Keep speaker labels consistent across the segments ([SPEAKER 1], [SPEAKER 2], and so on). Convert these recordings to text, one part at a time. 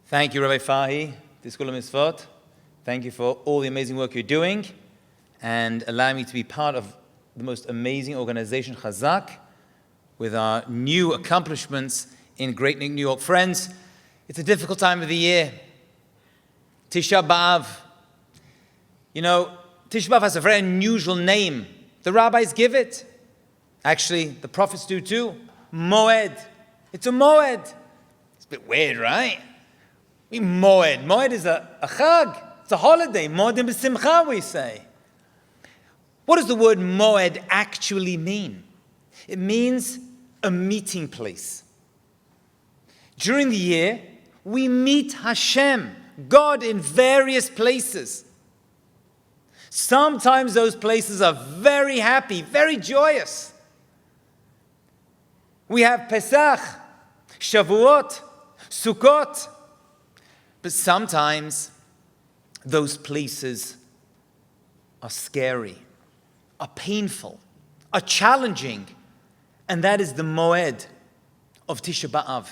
[SPEAKER 1] Thank you, Rabbi Farhi, the School of Mitzvot. Thank you for all the amazing work you're doing and allowing me to be part of the most amazing organization, Chazak, with our new accomplishments in Great New York. Friends, it's a difficult time of the year. Tish'a BeAb. You know, Tish'a BeAb has a very unusual name. The rabbis give it. Actually, the prophets do too. Moed. It's a moed. It's a bit weird, right? Moed. Moed is a chag. It's a holiday. Moedim b'simcha, we say. What does the word moed actually mean? It means a meeting place. During the year, we meet Hashem, God, in various places. Sometimes those places are very happy, very joyous. We have Pesach, Shavuot, Sukkot. But sometimes those places are scary, are painful, are challenging. And that is the moed of Tish'a BeAb.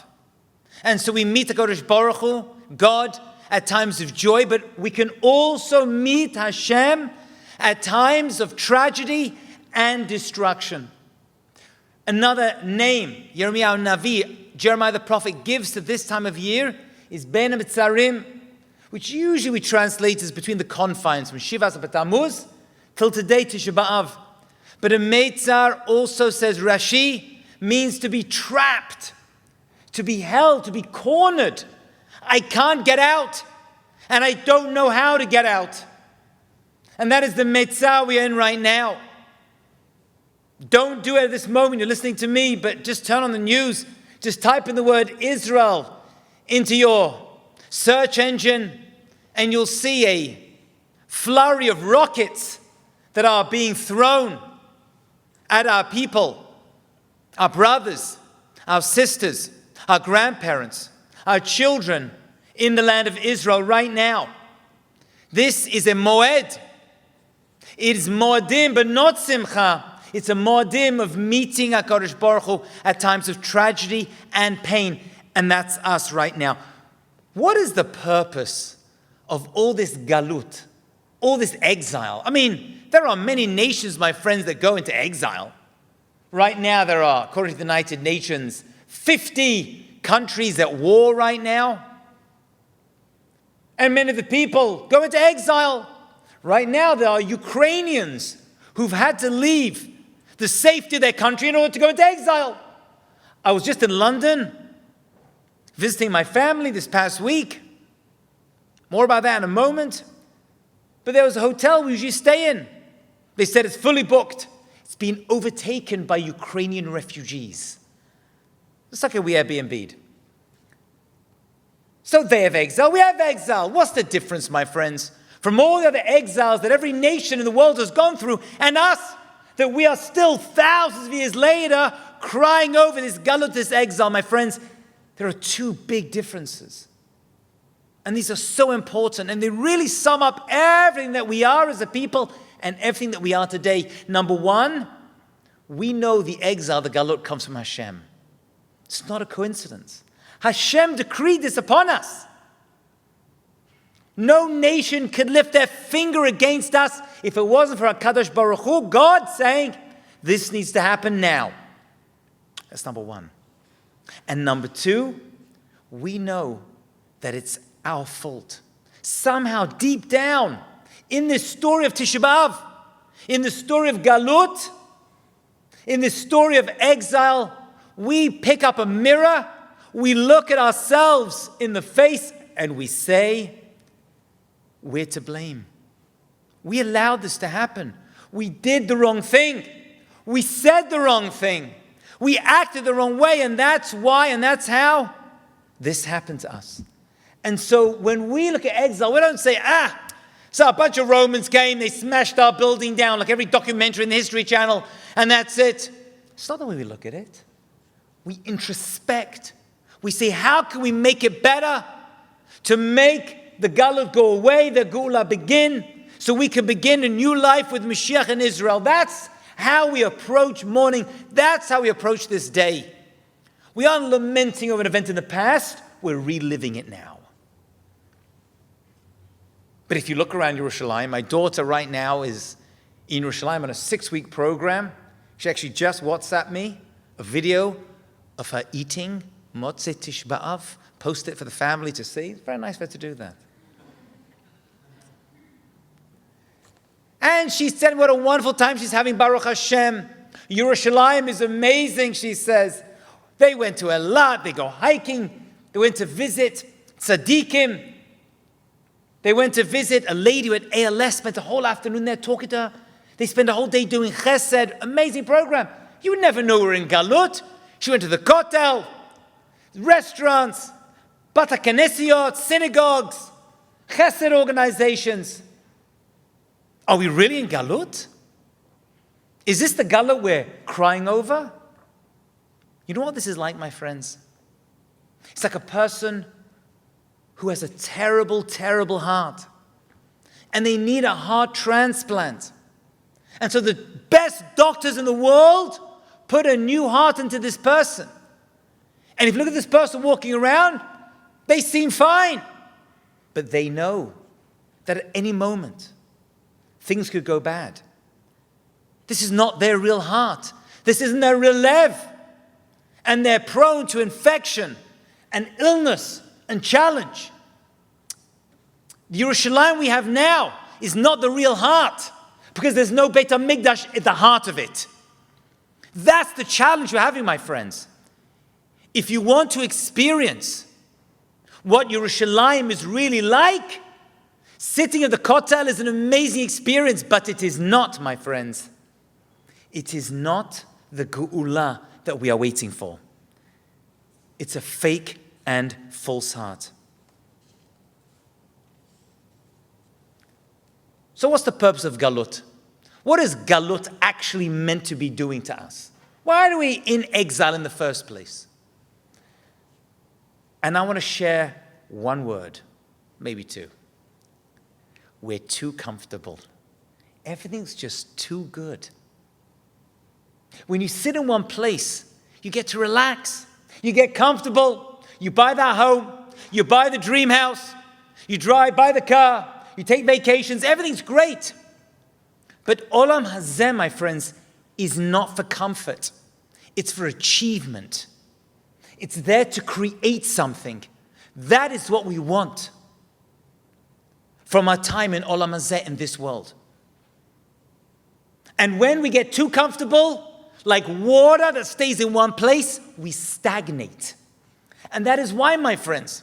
[SPEAKER 1] And so we meet HaKadosh Baruch Hu, God, at times of joy, but we can also meet Hashem at times of tragedy and destruction. Another name, Yirmiyahu Navi, Jeremiah the prophet, gives to this time of year is Ben Mitzarim, which usually we translate as between the confines from Shivas B'Tammuz till today Tish'a BeAb. But a Meitzar also says Rashi means to be trapped, to be held, to be cornered. I can't get out, and I don't know how to get out. And that is the Meitzar we are in right now. Don't do it at this moment. You're listening to me, but just turn on the news. Just type in the word Israel into your search engine, and you'll see a flurry of rockets that are being thrown at our people, our brothers, our sisters, our grandparents, our children in the land of Israel right now. This is a moed. It is moedim, but not simcha. It's a moedim of meeting HaKadosh Baruch Hu at times of tragedy and pain. And that's us right now. What is the purpose of all this galut, all this exile? I mean, there are many nations, my friends, that go into exile. Right now there are, according to the United Nations, 50 countries at war right now. And many of the people go into exile. Right now there are Ukrainians who've had to leave the safety of their country in order to go into exile. I was just in London visiting my family this past week. More about that in a moment. But there was a hotel we usually stay in. They said it's fully booked. It's been overtaken by Ukrainian refugees. It's like we Airbnb'd. So they have exile, we have exile. What's the difference, my friends, from all the other exiles that every nation in the world has gone through, and us, that we are still thousands of years later crying over this galut, this exile, my friends? There are two big differences. And these are so important, and they really sum up everything that we are as a people and everything that we are today. Number one, we know the exile, the galut, comes from Hashem. It's not a coincidence. Hashem decreed this upon us. No nation could lift their finger against us if it wasn't for HaKadosh Baruch Hu, God saying, this needs to happen now. That's number one. And number two, we know that it's our fault. Somehow, deep down, in this story of Tish'a BeAb, in the story of Galut, in this story of exile, we pick up a mirror, we look at ourselves in the face, and we say, we're to blame. We allowed this to happen. We did the wrong thing. We said the wrong thing. We acted the wrong way, and that's why, and that's how this happened to us. And so when we look at exile, we don't say, so a bunch of Romans came, they smashed our building down, like every documentary in the History Channel, and that's it. It's not the way we look at it. We introspect. We say, how can we make it better to make the galut go away, the geula begin, so we can begin a new life with Mashiach in Israel? That's how we approach mourning. That's how we approach this day. We aren't lamenting over an event in the past. We're reliving it now. But if you look around Yerushalayim, my daughter right now is in Yerushalayim on a 6-week program. She actually just WhatsApped me a video of her eating Motzei Tish'a BeAb, post it for the family to see. It's very nice of her to do that. And she said what a wonderful time she's having, Baruch Hashem. Yerushalayim is amazing, she says. They went to Eilat, they go hiking, they went to visit tzaddikim. They went to visit a lady who had ALS, spent a whole afternoon there talking to her. They spent a whole day doing chesed, amazing program. You would never know her in Galut. She went to the kotel, restaurants, bata kanesiot, synagogues, chesed organizations. Are we really in Galut? Is this the Galut we're crying over? You know what this is like, my friends? It's like a person who has a terrible, terrible heart. And they need a heart transplant. And so the best doctors in the world put a new heart into this person. And if you look at this person walking around, they seem fine. But they know that at any moment, things could go bad. This is not their real heart. This isn't their real lev. And they're prone to infection and illness and challenge. The Yerushalayim we have now is not the real heart because there's no Beit HaMikdash at the heart of it. That's the challenge we're having, my friends. If you want to experience what Yerushalayim is really like, sitting at the kotel is an amazing experience, but it is not, my friends. It is not the geula that we are waiting for. It's a fake and false heart. So what's the purpose of Galut? What is Galut actually meant to be doing to us? Why are we in exile in the first place? And I want to share one word, maybe two. We're too comfortable. Everything's just too good. When you sit in one place, you get to relax. You get comfortable. You buy that home. You buy the dream house. You buy the car. You take vacations. Everything's great. But Olam Hazeh, my friends, is not for comfort. It's for achievement. It's there to create something. That is what we want from our time in Olam Hazeh in this world. And when we get too comfortable, like water that stays in one place, we stagnate. And that is why, my friends,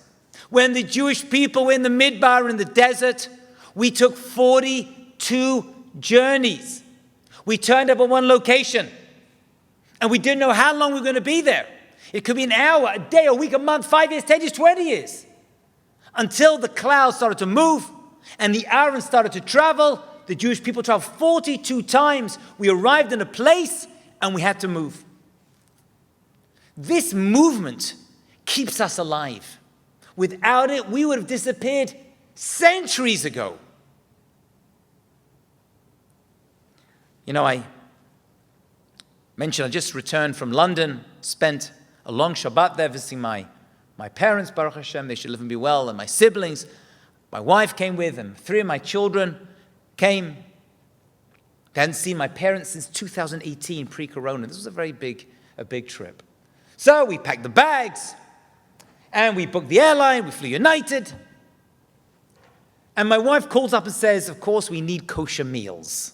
[SPEAKER 1] when the Jewish people were in the Midbar, in the desert, we took 42 journeys. We turned up at one location, and we didn't know how long we were going to be there. It could be an hour, a day, a week, a month, 5 years, 10 years, 20 years. Until the clouds started to move, and the Aaron started to travel. The Jewish people traveled 42 times. We arrived in a place, and we had to move. This movement keeps us alive. Without it, we would have disappeared centuries ago. You know, I mentioned I just returned from London, spent a long Shabbat there visiting my parents, Baruch Hashem, they should live and be well, and my siblings. My wife came with, and 3 of my children came. They hadn't seen my parents since 2018, pre-corona. This was a big trip. So we packed the bags, and we booked the airline, we flew United. And my wife calls up and says, of course, we need kosher meals.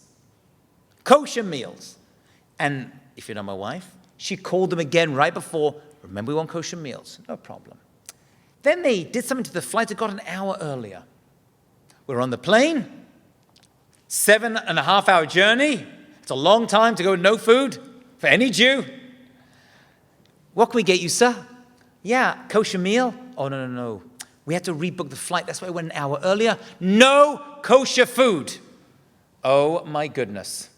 [SPEAKER 1] Kosher meals. And if you know my wife, she called them again right before, remember we want kosher meals. No problem. Then they did something to the flight that got an hour earlier. We're on the plane, 7.5-hour journey. It's a long time to go with no food for any Jew. What can we get you, sir? Yeah, kosher meal? Oh, no. We had to rebook the flight. That's why I went an hour earlier. No kosher food. Oh, my goodness.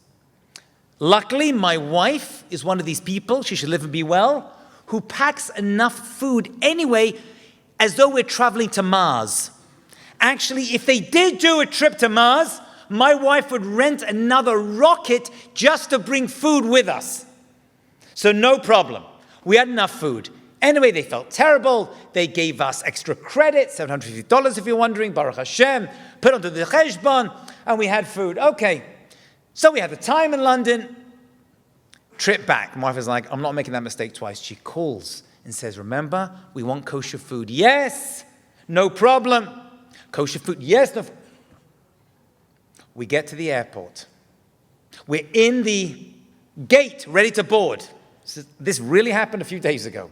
[SPEAKER 1] Luckily, my wife is one of these people, she should live and be well, who packs enough food anyway as though we're traveling to Mars. Actually, if they did do a trip to Mars, my wife would rent another rocket just to bring food with us. So no problem. We had enough food. Anyway, they felt terrible. They gave us extra credit, $750 if you're wondering, Baruch Hashem, put onto the cheshbon, and we had food. Okay, so we had the time in London. Trip back. My wife is like, I'm not making that mistake twice. She calls and says, remember, we want kosher food. Yes, no problem. Kosher food, yes. No. We get to the airport. We're in the gate, ready to board. This really happened a few days ago.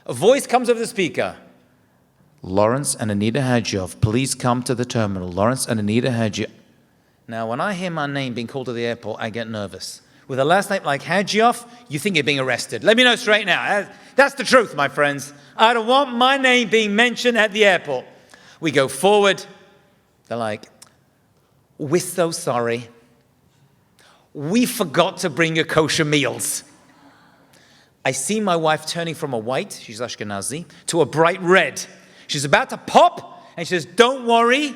[SPEAKER 1] A voice comes over the speaker. Lawrence and Anita Hajioff, please come to the terminal. Lawrence and Anita Hajioff. Now, when I hear my name being called to the airport, I get nervous. With a last name like Hajioff, you think you're being arrested. Let me know straight now. That's the truth, my friends. I don't want my name being mentioned at the airport. We go forward. They're like, we're so sorry. We forgot to bring you kosher meals. I see my wife turning from a white, she's Ashkenazi, to a bright red. She's about to pop, and she says, don't worry.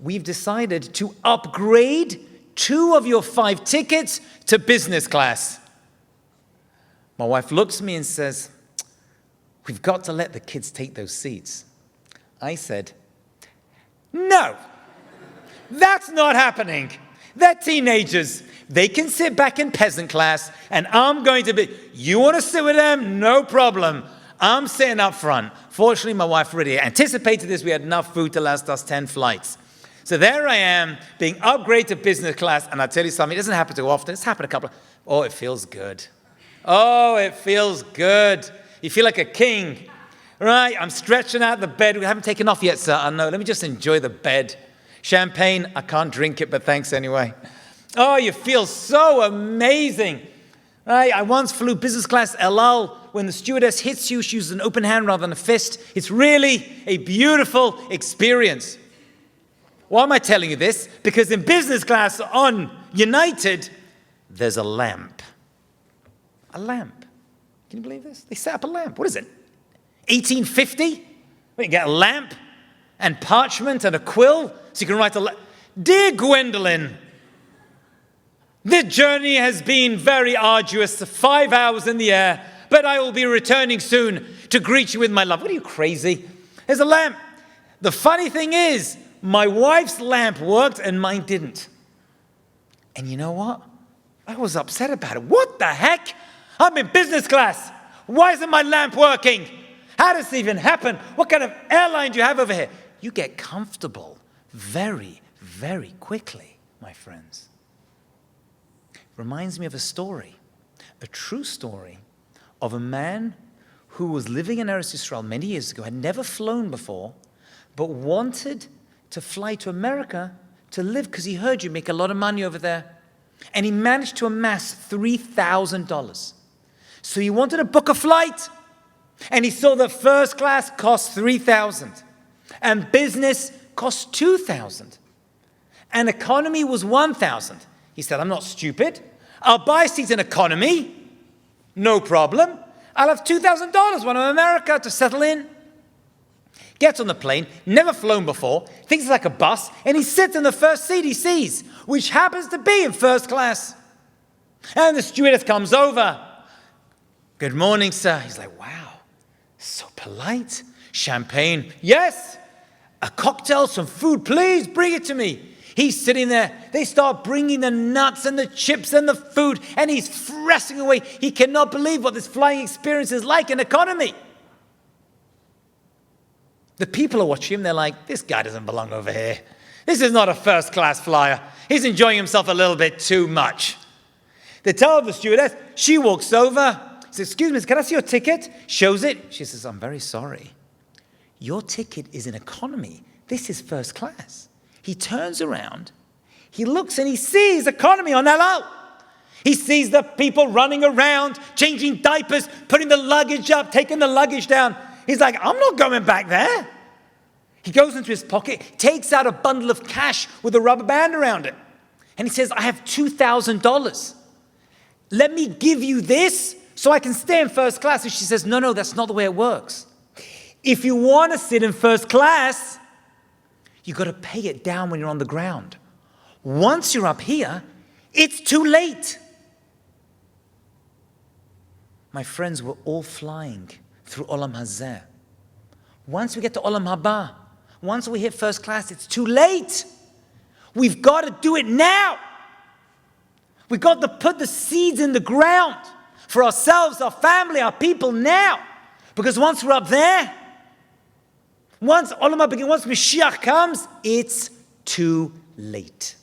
[SPEAKER 1] We've decided to upgrade 2 of your 5 tickets to business class. My wife looks at me and says, we've got to let the kids take those seats. I said, no, that's not happening. They're teenagers. They can sit back in peasant class, and I'm going to be, you want to sit with them? No problem. I'm sitting up front. Fortunately, my wife already anticipated this. We had enough food to last us 10 flights. So there I am, being upgraded to business class, and I tell you something, it doesn't happen too often. It's happened a couple of, oh, it feels good. Oh, it feels good. You feel like a king, right? I'm stretching out the bed. We haven't taken off yet, sir. I know. Let me just enjoy the bed. Champagne, I can't drink it, but thanks anyway. Oh, you feel so amazing, right? I once flew business class El Al. When the stewardess hits you, she uses an open hand rather than a fist. It's really a beautiful experience. Why am I telling you this? Because in business class on United, there's a lamp. A lamp. Can you believe this? They set up a lamp. What is it? 1850? You get a lamp and parchment and a quill so you can write a Dear Gwendolyn, this journey has been very arduous, 5 hours in the air, but I will be returning soon to greet you with my love. What are you, crazy? There's a lamp. The funny thing is, my wife's lamp worked and mine didn't. And you know what? I was upset about it. What the heck? I'm in business class. Why isn't my lamp working? How does this even happen? What kind of airline do you have over here? You get comfortable very, very quickly, my friends. Reminds me of a story, a true story of a man who was living in Eretz Yisrael many years ago, had never flown before, but wanted to fly to America to live because he heard you make a lot of money over there. And he managed to amass $3,000. So he wanted to book a flight. And he saw that first class cost $3,000. And business cost $2,000. And economy was $1,000. He said, I'm not stupid. I'll buy a seat in economy. No problem. I'll have $2,000 when I'm in America to settle in. Gets on the plane, never flown before, thinks it's like a bus, and he sits in the first seat he sees, which happens to be in first class. And the stewardess comes over. Good morning, sir. He's like, wow, so polite. Champagne, yes. A cocktail, some food, please bring it to me. He's sitting there. They start bringing the nuts and the chips and the food, and he's fressing away. He cannot believe what this flying experience is like in economy. The people are watching him. They're like, this guy doesn't belong over here. This is not a first-class flyer. He's enjoying himself a little bit too much. They tell the stewardess. She walks over. Says, excuse me, can I see your ticket? Shows it. She says, I'm very sorry. Your ticket is in economy. This is first class. He turns around. He looks and he sees economy on El Al. He sees the people running around, changing diapers, putting the luggage up, taking the luggage down. He's like, I'm not going back there. He goes into his pocket, takes out a bundle of cash with a rubber band around it. And he says, I have $2,000. Let me give you this so I can stay in first class. And she says, no, that's not the way it works. If you want to sit in first class, you've got to pay it down when you're on the ground. Once you're up here, it's too late. my friends, we're all flying through Olam Hazeh. Once we get to Olam Haba, once we hit first class, it's too late. We've got to do it now. We've got to put the seeds in the ground for ourselves, our family, our people now. Because once we're up there, once Olam Haba begins, once Mashiach comes, it's too late.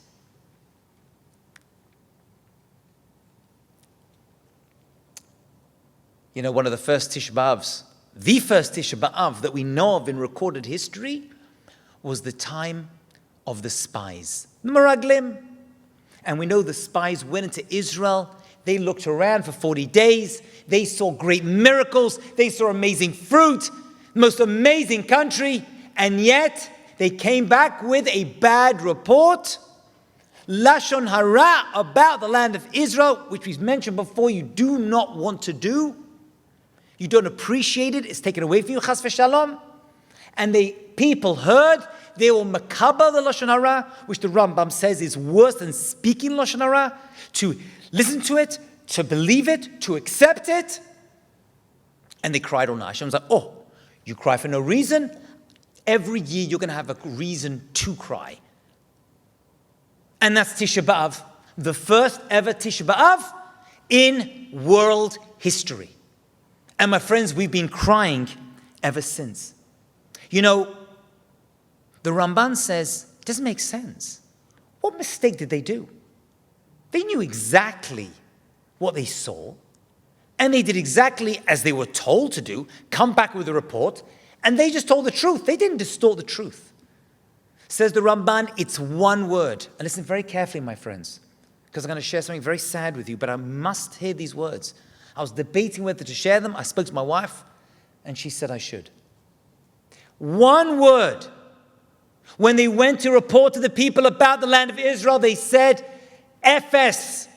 [SPEAKER 1] You know, one of the first Tish'a BeAbs, the first Tish'a BeAb that we know of in recorded history, was the time of the spies, the Meraglim. And we know the spies went into Israel. They looked around for 40 days. They saw great miracles. They saw amazing fruit, most amazing country. And yet, they came back with a bad report. Lashon hara about the land of Israel, which we've mentioned before, you do not want to do. You don't appreciate it. It's taken away from you, chas v'shalom. And people heard, they were makabel the Lashon hara, which the Rambam says is worse than speaking Lashon hara, to listen to it, to believe it, to accept it. And they cried all night. Hashem was like, oh, you cry for no reason? Every year you're going to have a reason to cry. And that's Tish'a BeAb, the first ever Tish'a BeAb in world history. And my friends, we've been crying ever since. You know, the Ramban says, it doesn't make sense. What mistake did they do? They knew exactly what they saw, and they did exactly as they were told to do, come back with a report, and they just told the truth. They didn't distort the truth. Says the Ramban, it's one word. And listen very carefully, my friends, because I'm going to share something very sad with you, but I must hear these words. I was debating whether to share them. I spoke to my wife, and she said I should. One word. When they went to report to the people about the land of Israel, they said, Ephes.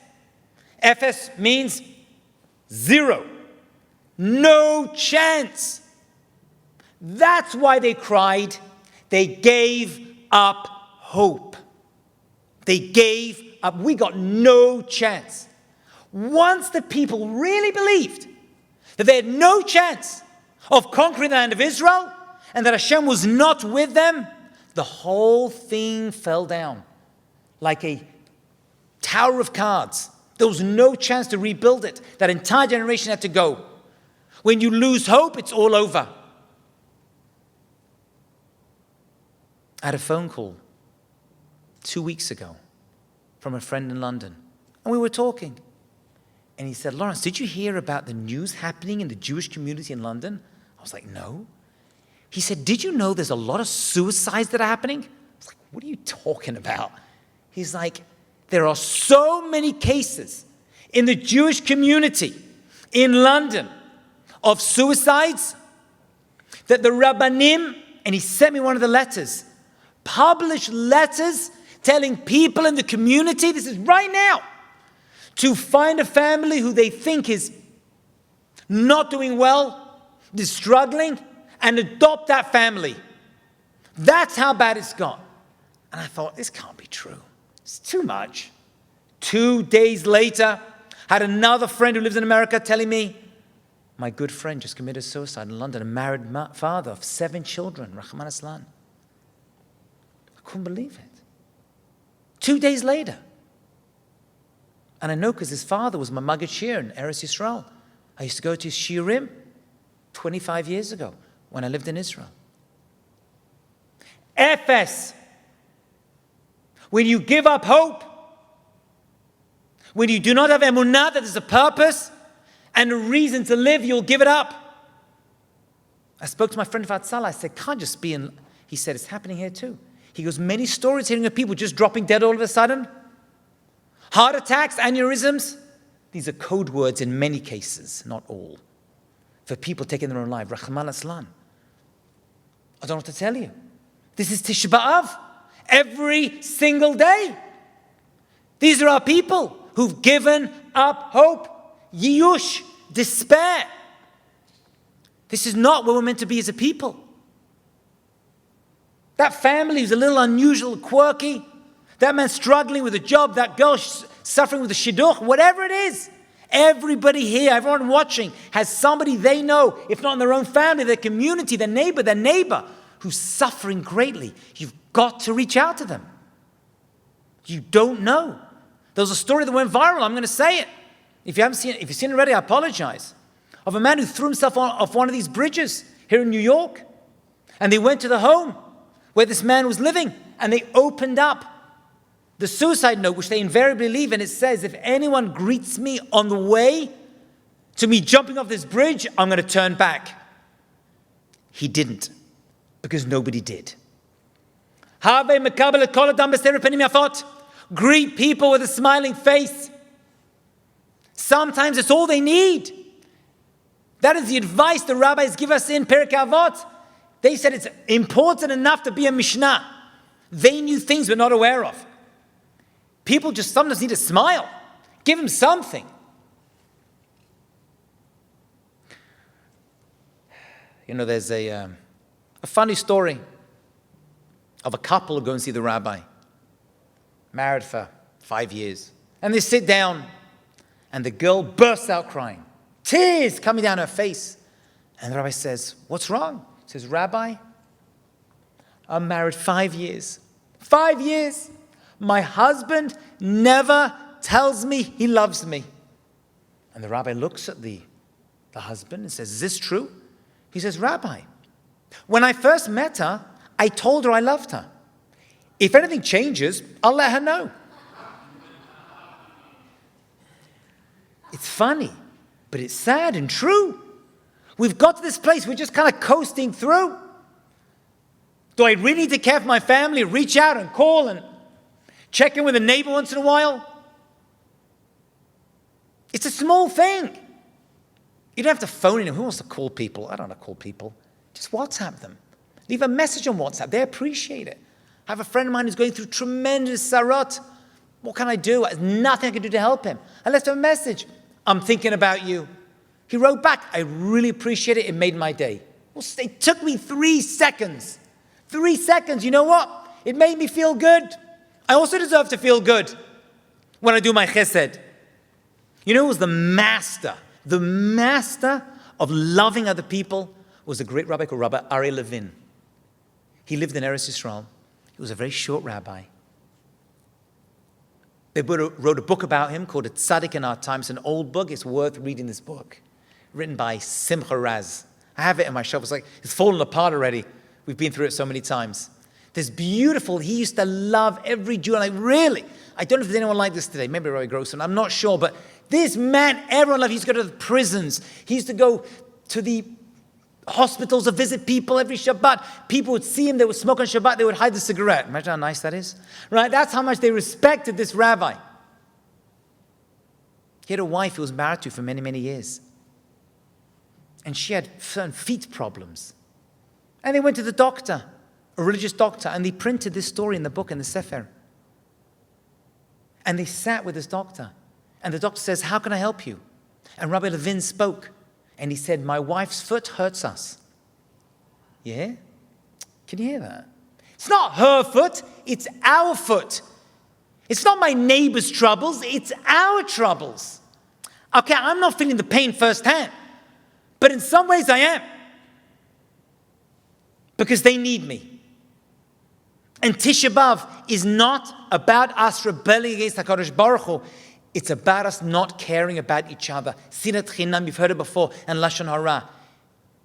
[SPEAKER 1] Ephes means zero. No chance. That's why they cried. They gave up hope. They gave up. We got no chance. Once the people really believed that they had no chance of conquering the land of Israel and that Hashem was not with them, the whole thing fell down like a tower of cards. There was no chance to rebuild it. That entire generation had to go. When you lose hope, it's all over. I had a phone call 2 weeks ago from a friend in London, and we were talking. And he said, Lawrence, did you hear about the news happening in the Jewish community in London? I was like, no. He said, did you know there's a lot of suicides that are happening? I was like, what are you talking about? He's like, there are so many cases in the Jewish community in London of suicides that the Rabbanim, and he sent me one of the letters, published letters telling people in the community, this is right now, to find a family who they think is not doing well, is struggling, and adopt that family. That's how bad it's got. And I thought, this can't be true. It's too much. 2 days later, I had another friend who lives in America telling me, my good friend just committed suicide in London, a married father of 7 children, Rahman Aslan. I couldn't believe it. 2 days later. And I know because his father was my Maggid Shir in Eretz Yisrael. I used to go to his shiurim 25 years ago when I lived in Israel. Ephes. When you give up hope, when you do not have emunah, that there's a purpose and a reason to live, you'll give it up. I spoke to my friend Fatzal. I said, can't just be in... He said, it's happening here too. He goes, many stories hearing of people just dropping dead all of a sudden. Heart attacks, aneurysms. These are code words in many cases, not all, for people taking their own life. Rahman Aslan. I don't know what to tell you. This is Tish'a BeAb. Every single day. These are our people who've given up hope, yiyush, despair. This is not where we're meant to be as a people. That family who's a little unusual, quirky, that man struggling with a job, that girl suffering with a shidduch, whatever it is, Everybody here, everyone watching, has somebody they know, if not in their own family, their community, their neighbor, who's suffering greatly. You've got to reach out to them. You don't know. There was a story that went viral. I'm going to say it. If you haven't seen it, if you've seen it already, I apologize. Of a man who threw himself off one of these bridges here in New York. And they went to the home where this man was living. And they opened up the suicide note, which they invariably leave. And it says, if anyone greets me on the way to me jumping off this bridge, I'm going to turn back. He didn't. Because nobody did. Greet people with a smiling face. Sometimes it's all they need. That is the advice the rabbis give us in Perek Avot. They said it's important enough to be a Mishnah. They knew things we're not aware of. People just sometimes need a smile. Give them something. You know, there's a funny story of a couple who go and see the rabbi. Married for 5 years. And they sit down, and the girl bursts out crying. Tears coming down her face. And the rabbi says, what's wrong? He says, Rabbi, I'm married 5 years. 5 years. My husband never tells me he loves me. And the rabbi looks at the husband and says, is this true? He says, Rabbi, when I first met her, I told her I loved her. If anything changes, I'll let her know. It's funny, but it's sad and true. We've got to this place, we're just kind of coasting through. Do I really need to care for my family, reach out and call and check in with a neighbor once in a while? It's a small thing. You don't have to phone in. Who wants to call people? I don't want to call people. Just WhatsApp them. Leave a message on WhatsApp. They appreciate it. I have a friend of mine who's going through tremendous sarot. What can I do? There's nothing I can do to help him. I left him a message. I'm thinking about you. He wrote back, I really appreciate it. It made my day. Well, it took me 3 seconds. 3 seconds. You know what? It made me feel good. I also deserve to feel good when I do my chesed. You know who was the master of loving other people was a great rabbi called Rabbi Ariel. He lived in Eretz Yisrael. He was a very short rabbi. They wrote a book about him called A Tzaddik in Our Time. It's an old book. It's worth reading this book. Written by Simcha Raz. I have it in my shelf. It's fallen apart already. We've been through it so many times. This beautiful, he used to love every Jew. And I don't know if there's anyone like this today. Maybe Rabbi Grossman. I'm not sure. But this man, everyone loved. He used to go to the prisons. He used to go to the hospitals to visit people every Shabbat. People would see him, they would smoke on Shabbat, they would hide the cigarette. Imagine how nice that is. Right? That's how much they respected this rabbi. He had a wife he was married to for many, many years. And she had certain feet problems. And they went to the doctor, a religious doctor, and they printed this story in the book, in the Sefer. And they sat with this doctor. And the doctor says, how can I help you? And Rabbi Levin spoke. And he said, my wife's foot hurts us. Yeah? Can you hear that? It's not her foot, it's our foot. It's not my neighbor's troubles, it's our troubles. Okay, I'm not feeling the pain firsthand, but in some ways I am. Because they need me. And Tish'a BeAb is not about us rebelling against HaKadosh Baruch Hu. It's about us not caring about each other. Sinat chinam, you've heard it before, and lashon hara.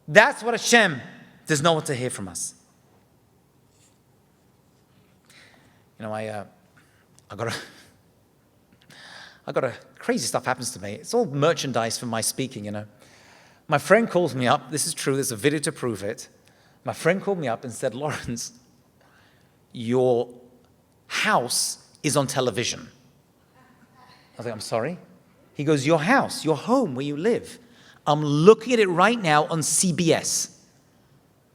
[SPEAKER 1] That's what Hashem does not want to hear from us. You know, I got a crazy stuff happens to me. It's all merchandise for my speaking, you know. My friend calls me up. This is true. There's a video to prove it. My friend called me up and said, Lawrence, your house is on television. I was like, I'm sorry? He goes, your house, your home where you live. I'm looking at it right now on CBS.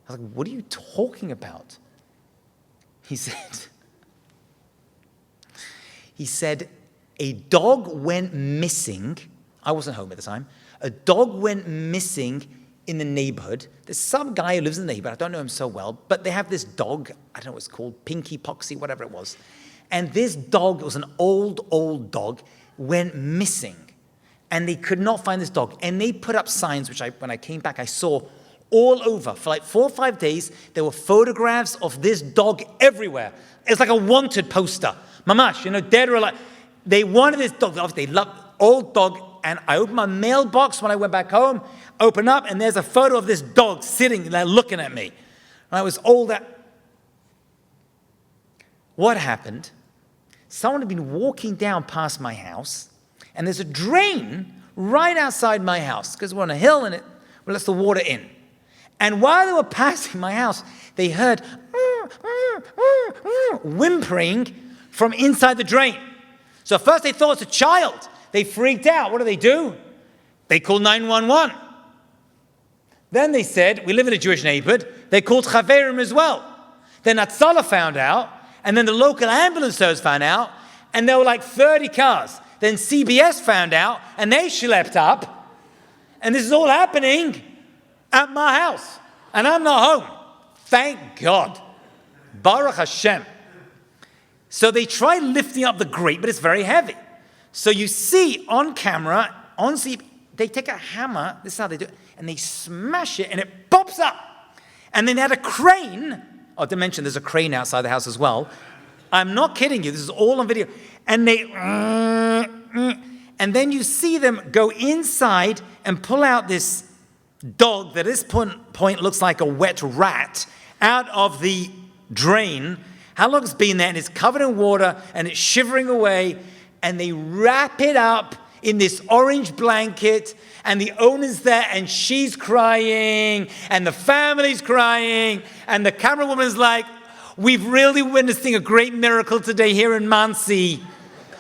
[SPEAKER 1] I was like, what are you talking about? He said, a dog went missing. I wasn't home at the time. A dog went missing in the neighborhood. There's some guy who lives in the neighborhood. I don't know him so well, but they have this dog. I don't know what it's called, Pinky, Poxy, whatever it was. And this dog, it was an old dog, went missing. And they could not find this dog. And they put up signs, which when I came back, I saw all over. For like 4 or 5 days, there were photographs of this dog everywhere. It's like a wanted poster. Mamash, dead or alive. They wanted this dog. Obviously, they loved old dog. And I opened my mailbox when I went back home, open up, and there's a photo of this dog sitting there looking at me. And I was older. What happened? Someone had been walking down past my house, and there's a drain right outside my house, because we're on a hill and it lets the water in. And while they were passing my house, they heard whimpering from inside the drain. So first they thought it's a child. They freaked out. What do? They called 911. Then they said, we live in a Jewish neighborhood, they called Chaverim as well. Then Hatzalah found out, and then the local ambulance service found out, and there were like 30 cars. Then CBS found out, and they schlepped up, and this is all happening at my house, and I'm not home. Thank God. Baruch Hashem. So they tried lifting up the grate, but it's very heavy. So you see on camera, they take a hammer, this is how they do it, and they smash it, and it pops up. And then they had a crane. Oh, to mention, there's a crane outside the house as well. I'm not kidding you. This is all on video. And and then you see them go inside and pull out this dog that at this point looks like a wet rat out of the drain. How long it's been there, and it's covered in water, and it's shivering away, and they wrap it up in this orange blanket, and the owner's there, and she's crying, and the family's crying, and the camera woman's like, we've really witnessing a great miracle today here in Monsey.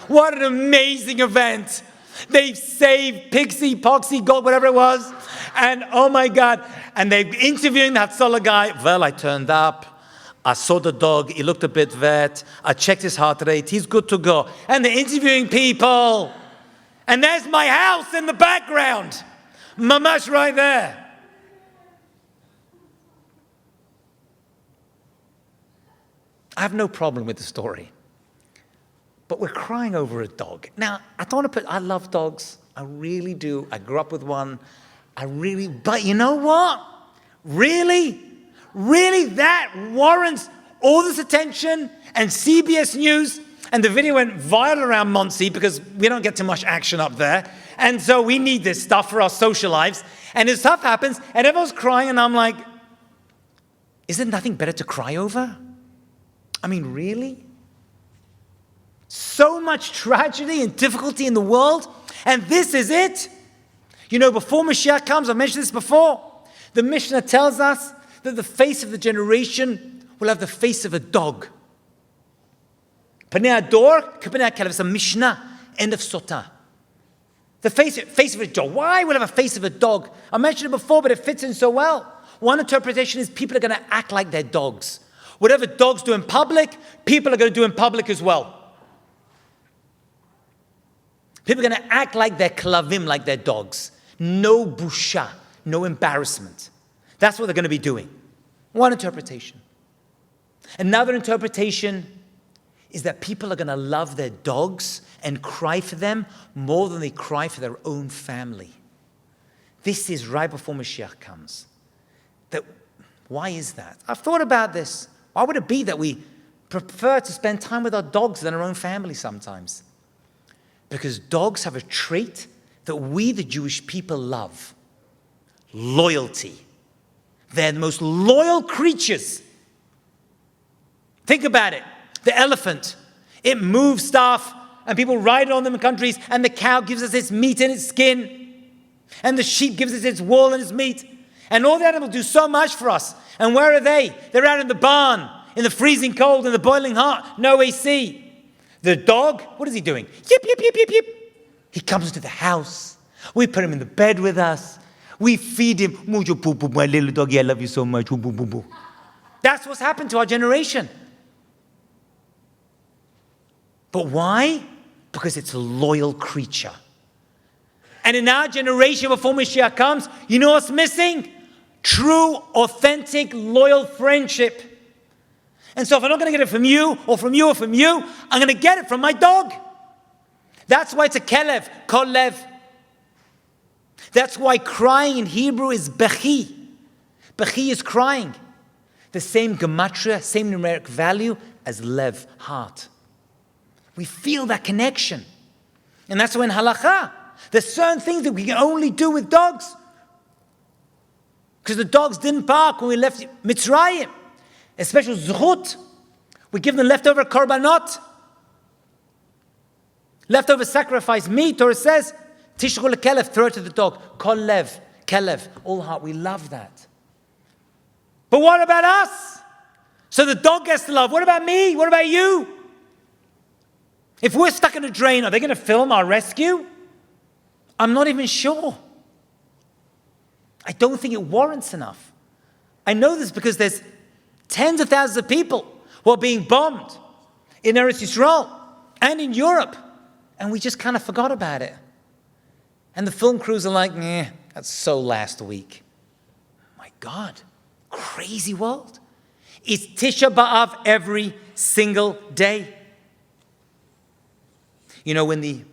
[SPEAKER 1] What an amazing event. They've saved Pixie, Poxy, God, whatever it was, and oh my God, and they're interviewing the Hatzalah guy. Well, I turned up. I saw the dog, he looked a bit wet. I checked his heart rate, he's good to go. And they're interviewing people. And there's my house in the background. Mamash right there. I have no problem with the story. But we're crying over a dog. Now, I love dogs. I really do. I grew up with one. But you know what? Really, that warrants all this attention and CBS News, and the video went viral around Monsey because we don't get too much action up there, and so we need this stuff for our social lives, and this stuff happens, and everyone's crying, and I'm like, is there nothing better to cry over? I mean, really? So much tragedy and difficulty in the world, and this is it? Before Mashiach comes, I mentioned this before, the Mishnah tells us that the face of the generation will have the face of a dog. Panei Ador, Panei HaKelev, it's a Mishnah, end of Sotah. The face of a dog. Why will it have a face of a dog? I mentioned it before, but it fits in so well. One interpretation is people are going to act like they're dogs. Whatever dogs do in public, people are going to do in public as well. People are going to act like they're klavim, like they're dogs. No busha, no embarrassment. That's what they're going to be doing. One interpretation. Another interpretation is that people are going to love their dogs and cry for them more than they cry for their own family. This is right before Mashiach comes. Why is that? I've thought about this. Why would it be that we prefer to spend time with our dogs than our own family sometimes? Because dogs have a trait that we, the Jewish people, love. Loyalty. They're the most loyal creatures. Think about it. The elephant. It moves stuff, and people ride on them in countries, and the cow gives us its meat and its skin, and the sheep gives us its wool and its meat. And all the animals do so much for us. And where are they? They're out in the barn, in the freezing cold, in the boiling hot, no AC. The dog, what is he doing? Yip, yip, yip, yip, yip. He comes to the house. We put him in the bed with us. We feed him. My little doggy, I love you so much. That's what's happened to our generation. But why? Because it's a loyal creature. And in our generation, before Mashiach comes, you know what's missing? True, authentic, loyal friendship. And so if I'm not going to get it from you, or from you, or from you, I'm going to get it from my dog. That's why it's a kelev, kol lev. That's why crying in Hebrew is bechi. Bechi is crying. The same gematria, same numeric value as lev, heart. We feel that connection. And that's when halacha, there's certain things that we can only do with dogs. Because the dogs didn't bark when we left Mizrahi. A special zchut. We give them leftover korbanot. Leftover sacrifice meat, or it says, Tish'a BeAb, throw it to the dog. Kol lev, kelev, all heart. We love that. But what about us? So the dog gets the love. What about me? What about you? If we're stuck in a drain, are they going to film our rescue? I'm not even sure. I don't think it warrants enough. I know this because there's tens of thousands of people who are being bombed in Eretz Yisrael and in Europe. And we just kind of forgot about it. And the film crews are like, that's so last week. My God, crazy world. It's Tish'a BeAb every single day. You know, when the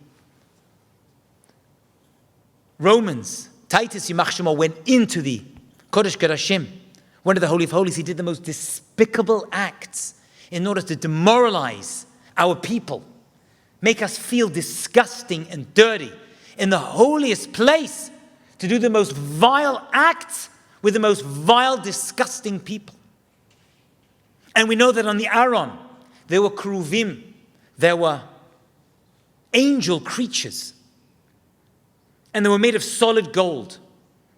[SPEAKER 1] Romans, Titus Yimach Shemo, went into the Kodesh Kodashim, one of the Holy of Holies, he did the most despicable acts in order to demoralize our people, make us feel disgusting and dirty in the holiest place, to do the most vile acts with the most vile, disgusting people. And we know that on the Aaron, there were keruvim, there were angel creatures, and they were made of solid gold.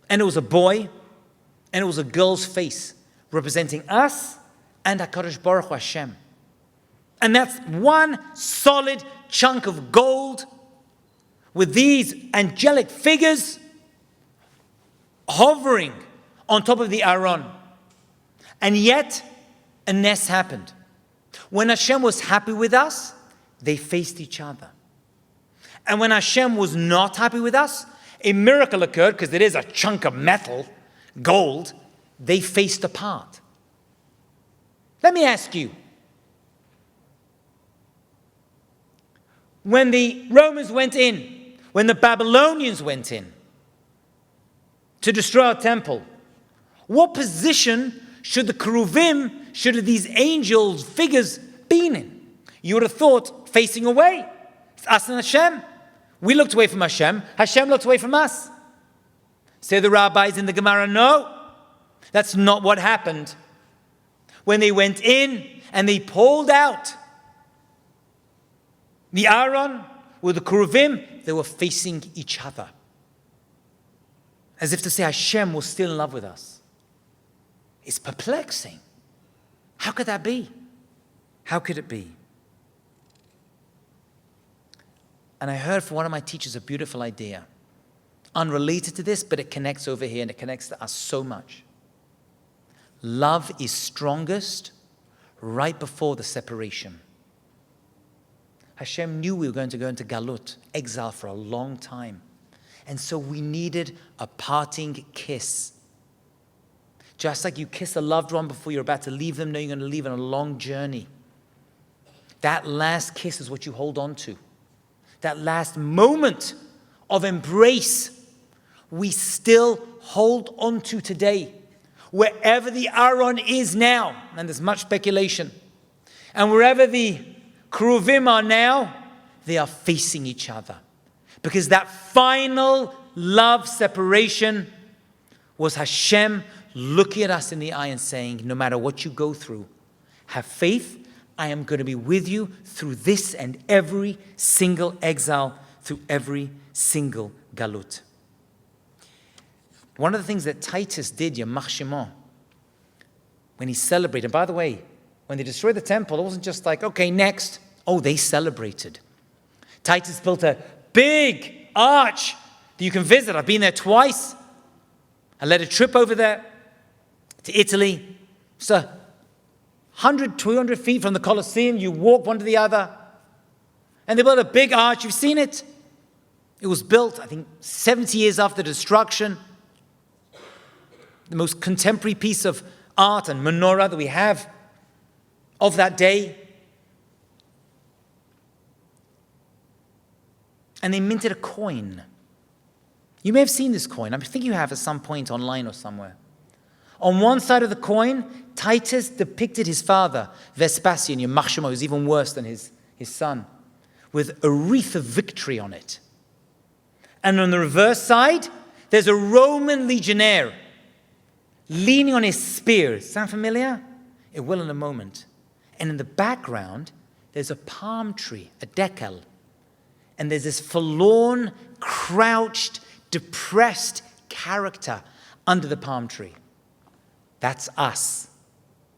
[SPEAKER 1] And it was a boy, and it was a girl's face, representing us and HaKadosh Baruch Hu Hashem. And that's one solid chunk of gold with these angelic figures hovering on top of the Aaron. And yet, a nes happened. When Hashem was happy with us, they faced each other. And when Hashem was not happy with us, a miracle occurred, because it is a chunk of metal, gold, they faced apart. Let me ask you, when the Romans went in, when the Babylonians went in to destroy our temple, what position should the keruvim, should these angels, figures, been in? You would have thought facing away. It's us and Hashem. We looked away from Hashem. Hashem looked away from us. Say the rabbis in the Gemara, no, that's not what happened. When they went in and they pulled out the Aaron with the keruvim, they were facing each other. As if to say Hashem was still in love with us. It's perplexing. How could that be? How could it be? And I heard from one of my teachers a beautiful idea. Unrelated to this, but it connects over here and it connects to us so much. Love is strongest right before the separation. Hashem knew we were going to go into galut, exile, for a long time. And so we needed a parting kiss. Just like you kiss a loved one before you're about to leave them, knowing you're going to leave on a long journey. That last kiss is what you hold on to. That last moment of embrace, we still hold on to today. Wherever the Aaron is now, and there's much speculation, and wherever the keruvim are now, they are facing each other. Because that final love separation was Hashem looking at us in the eye and saying, no matter what you go through, have faith. I am going to be with you through this and every single exile, through every single galut. One of the things that Titus did, Yamach Shemo, when he celebrated, and by the way, when they destroyed the temple, it wasn't just like, okay, next. Oh, they celebrated. Titus built a big arch that you can visit. I've been there twice. I led a trip over there to Italy. It's 100, 200 feet from the Colosseum. You walk one to the other. And they built a big arch. You've seen it. It was built, I think, 70 years after the destruction. The most contemporary piece of art and menorah that we have of that day. And they minted a coin. You may have seen this coin. I think you have at some point online or somewhere. On one side of the coin, Titus depicted his father, Vespasian, Yamach Shemo, who's even worse than his son, with a wreath of victory on it. And on the reverse side, there's a Roman legionnaire leaning on his spear. Sound familiar? It will in a moment. And in the background, there's a palm tree, a decal. And there's this forlorn, crouched, depressed character under the palm tree. That's us.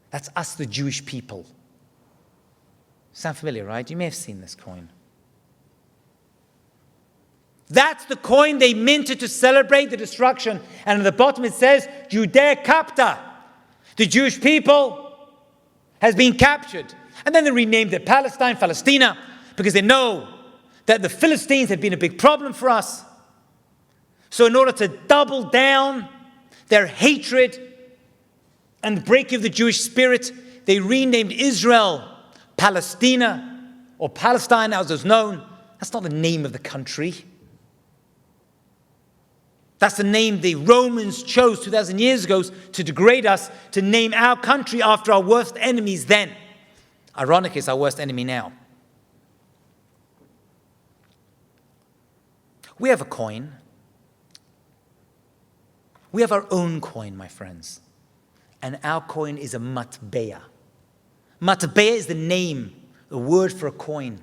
[SPEAKER 1] That's us, the Jewish people. Sound familiar, right? You may have seen this coin. That's the coin they minted to celebrate the destruction. And at the bottom it says, Judea Capta. The Jewish people has been captured. And then they renamed it Palestina, because they know that the Philistines had been a big problem for us. So in order to double down their hatred and the breaking of the Jewish spirit, they renamed Israel Palestina, or Palestine as it's known. That's not the name of the country. That's the name the Romans chose 2,000 years ago to degrade us, to name our country after our worst enemies then. Ironic, it's our worst enemy now. We have a coin. We have our own coin, my friends. And our coin is a matbeah. Matbeah is the name, the word for a coin.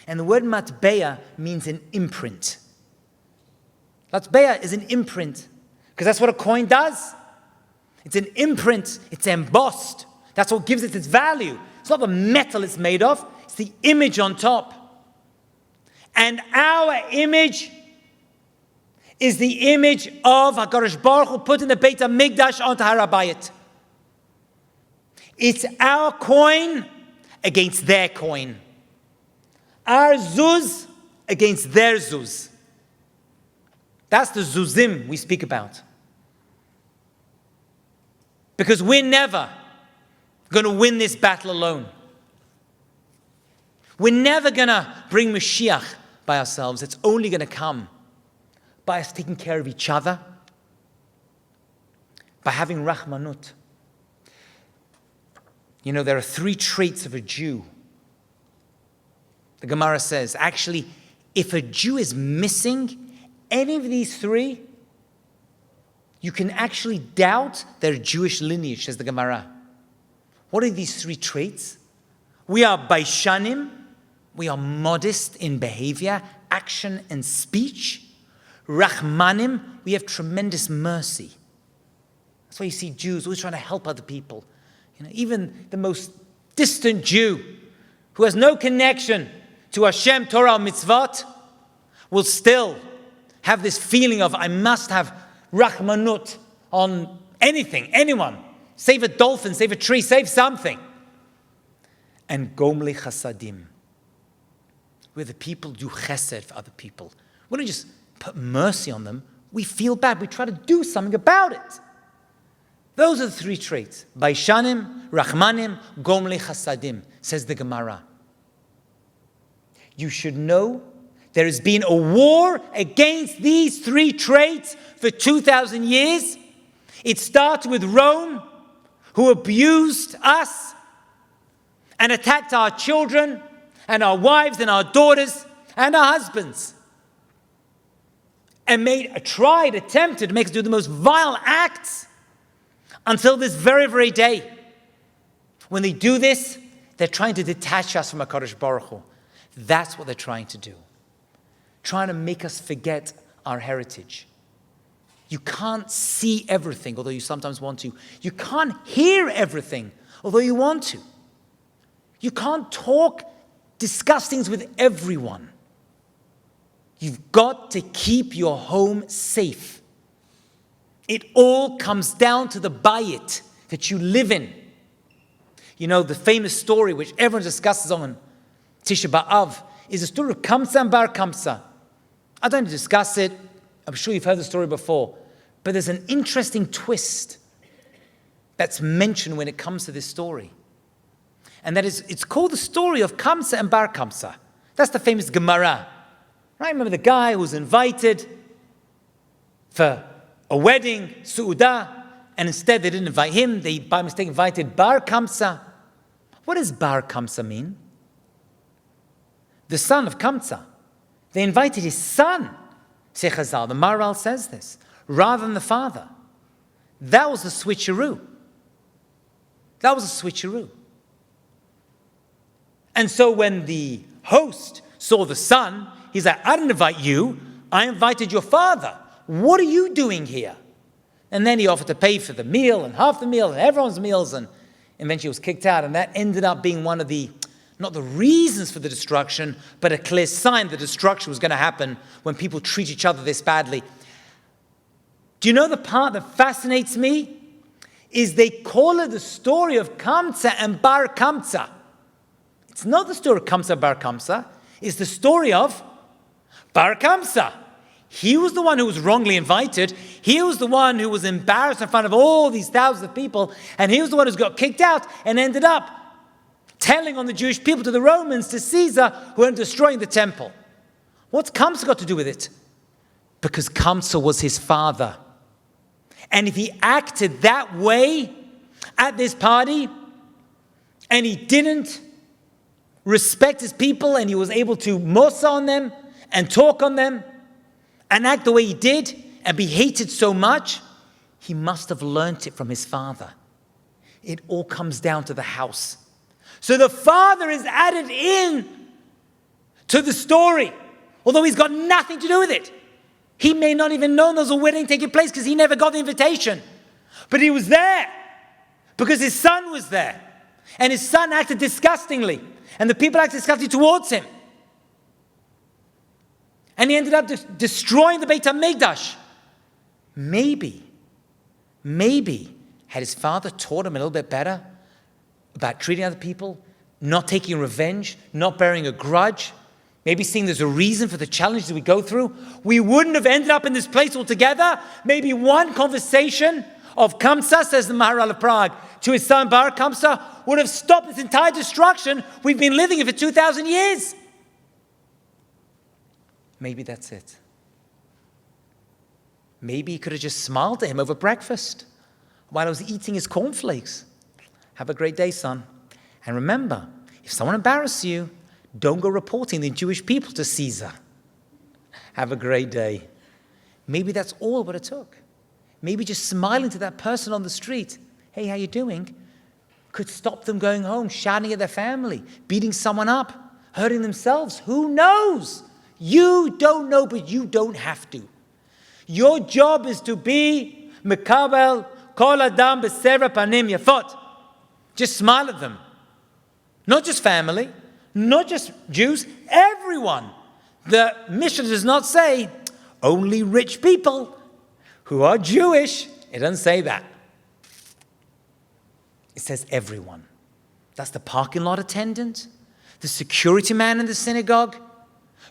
[SPEAKER 1] And the word matbeah means an imprint. Matbeah is an imprint, because that's what a coin does. It's an imprint. It's embossed. That's what gives it its value. It's not the metal it's made of. It's the image on top. And our image is the image of HaKadosh Baruch Hu put in the Beit HaMikdash onto Harabayit. It's our coin against their coin. Our zuz against their zuz. That's the zuzim we speak about. Because we're never going to win this battle alone. We're never going to bring Mashiach by ourselves. It's only going to come by us taking care of each other, by having Rahmanut. You know, there are 3 traits of a Jew. The Gemara says, actually, if a Jew is missing any of these 3, you can actually doubt their Jewish lineage, says the Gemara. What are these 3 traits? We are baishanim, we are modest in behavior, action, and speech. Rahmanim, we have tremendous mercy. That's why you see Jews always trying to help other people. You know, even the most distant Jew who has no connection to Hashem, Torah, mitzvot, will still have this feeling of, I must have Rahmanut on anything, anyone. Save a dolphin, save a tree, save something. And Gomli Chasadim. We're the people who do chesed for other people. We don't just put mercy on them. We feel bad. We try to do something about it. Those are the 3 traits. Baishanim, Rahmanim, Gomli Chasadim, says the Gemara. You should know there has been a war against these 3 traits for 2,000 years. It started with Rome, who abused us and attacked our children and our wives and our daughters and our husbands. And attempted to make us do the most vile acts until this very, very day. When they do this, they're trying to detach us from HaKadosh Baruch Hu. That's what they're trying to do. Trying to make us forget our heritage. You can't see everything, although you sometimes want to. You can't hear everything, although you want to. You can't discuss things with everyone. You've got to keep your home safe. It all comes down to the bayit that you live in. You know, the famous story which everyone discusses on Tish'a BeAb is the story of Kamsa and Bar Kamsa. I don't discuss it. I'm sure you've heard the story before. But there's an interesting twist that's mentioned when it comes to this story. And that is, it's called the story of Kamsa and Bar Kamsa. That's the famous Gemara. Right? Remember the guy who was invited for a wedding, su'udah, and instead they didn't invite him. They, by mistake, invited Bar Kamsa. What does Bar Kamsa mean? The son of Kamsa. They invited his son, say Chazal. The Maharal says this, rather than the father. That was the switcheroo. That was a switcheroo. And so when the host saw the son, he's like, I didn't invite you. I invited your father. What are you doing here? And then he offered to pay for the meal and half the meal and everyone's meals, and eventually he was kicked out. And that ended up being one of the, not the reasons for the destruction, but a clear sign the destruction was going to happen when people treat each other this badly. Do you know the part that fascinates me? Is they call it the story of Kamsa and Bar Kamsa. It's not the story of Kamsa Bar Kamsa. It's the story of Bar Kamsa. He was the one who was wrongly invited. He was the one who was embarrassed in front of all these thousands of people. And he was the one who got kicked out and ended up telling on the Jewish people, to the Romans, to Caesar, who were destroying the temple. What's Kamsa got to do with it? Because Kamsa was his father. And if he acted that way at this party, and he didn't respect his people, and he was able to mosa on them, and talk on them, and act the way he did, and be hated so much, he must have learnt it from his father. It all comes down to the house. So the father is added in to the story, although he's got nothing to do with it. He may not even know there's a wedding taking place because he never got the invitation. But he was there because his son was there. And his son acted disgustingly. And the people acted disgustingly towards him. And he ended up destroying the Beit HaMikdash. Maybe, had his father taught him a little bit better about treating other people, not taking revenge, not bearing a grudge, maybe seeing there's a reason for the challenges we go through, we wouldn't have ended up in this place altogether. Maybe one conversation of Kamsa, says the Maharal of Prague, to his son Bar Kamsa, would have stopped this entire destruction we've been living in for 2,000 years. Maybe that's it. Maybe he could have just smiled at him over breakfast while I was eating his cornflakes. Have a great day, son. And remember, if someone embarrasses you, don't go reporting the Jewish people to Caesar. Have a great day. Maybe that's all what it took. Maybe just smiling to that person on the street, hey, how you doing? Could stop them going home, shouting at their family, beating someone up, hurting themselves. Who knows? You don't know, but you don't have to. Your job is to be mekabel kol adam b'sever panim yafot. Just smile at them. Not just family, not just Jews, everyone. The mission does not say only rich people who are Jewish. It doesn't say that. It says everyone. That's the parking lot attendant, the security man in the synagogue.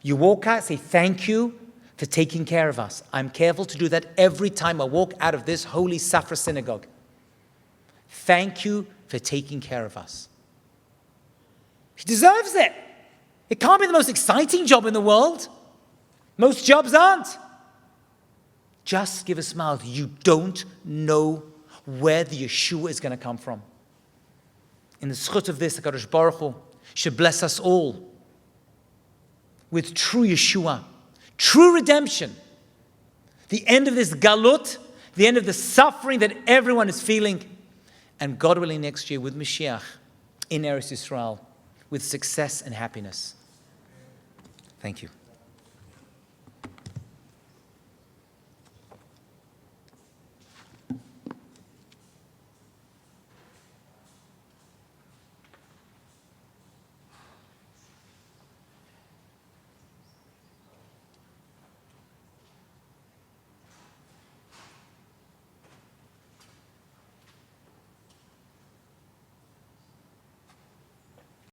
[SPEAKER 1] You walk out, say thank you for taking care of us. I'm careful to do that every time I walk out of this holy Safra synagogue. Thank you for taking care of us. He deserves it. It can't be the most exciting job in the world. Most jobs aren't. Just give a smile. You don't know where the Yeshua is going to come from. In the zchut of this, HaKadosh Baruch Hu should bless us all with true Yeshua, true redemption, the end of this galut, the end of the suffering that everyone is feeling, and God willing next year with Mashiach in Eretz Yisrael, with success and happiness. Thank you.